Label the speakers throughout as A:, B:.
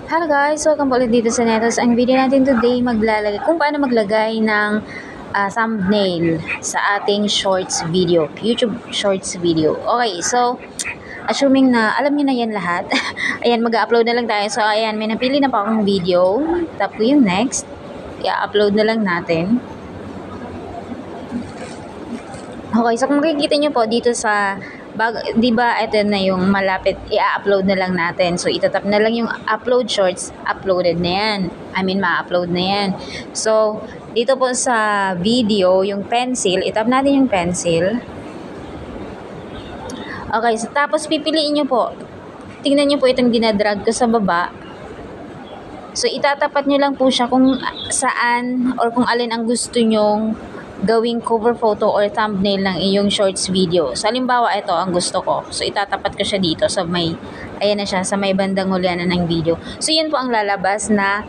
A: Hello guys! Welcome ulit dito sa Netos. Ang video natin today kung paano maglagay ng thumbnail sa ating shorts video, YouTube shorts video. Okay, so assuming na alam niyo na yan lahat. Ayan, mag-upload na lang tayo. So ayan, may napili na pa akong video. Tap ko yung next. I-upload na lang natin. Okay, so kung makikita nyo po dito sa di ba ito na yung malapit, i-upload na lang natin. So itatap na lang yung upload shorts, uploaded na yan. Ma-upload na yan. So dito po sa video, yung pencil, itap natin yung pencil. Okay, so tapos pipiliin nyo po. Tingnan nyo po itong dinadrag ko sa baba. So itatapat nyo lang po siya kung saan or kung alin ang gusto nyong gawing cover photo or thumbnail ng iyong shorts video. So, halimbawa, ito ang gusto ko. So, itatapat ko siya dito sa may, ayan na siya, sa may bandang hulianan ng video. So, yun po ang lalabas na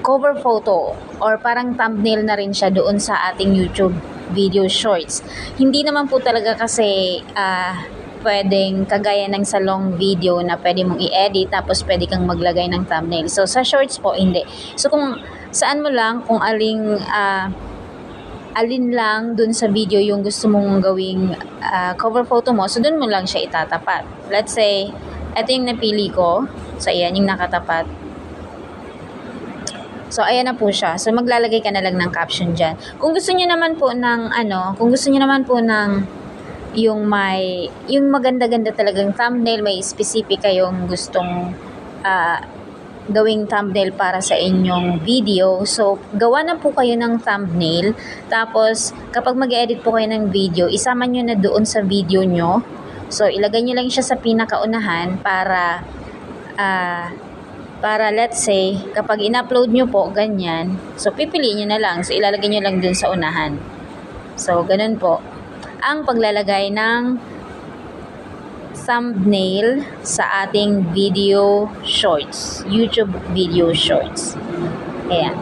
A: cover photo or parang thumbnail na rin siya doon sa ating YouTube video shorts. Hindi naman po talaga kasi pwedeng kagaya ng sa long video na pwede mong i-edit tapos pwede kang maglagay ng thumbnail. So, sa shorts po, hindi. So, kung saan mo lang, kung alin lang dun sa video yung gusto mong gawing cover photo mo, so dun mo lang siya itatapat. Let's say, ito yung napili ko. So, ayan, yung nakatapat. So, ayan na po siya. So, maglalagay ka na lang ng caption dyan. Kung gusto nyo naman po ng, yung maganda-ganda talagang thumbnail, may specific kayong gustong gawing thumbnail para sa inyong video. So, gawa na po kayo ng thumbnail. Tapos, kapag mag-edit po kayo ng video, isama nyo na doon sa video nyo. So, ilagay nyo lang siya sa pinakaunahan para let's say, kapag in-upload nyo po, ganyan. So, pipiliin nyo na lang. So, ilalagay nyo lang doon sa unahan. So, ganun po ang paglalagay ng thumbnail sa ating video shorts, YouTube video shorts. Ayan.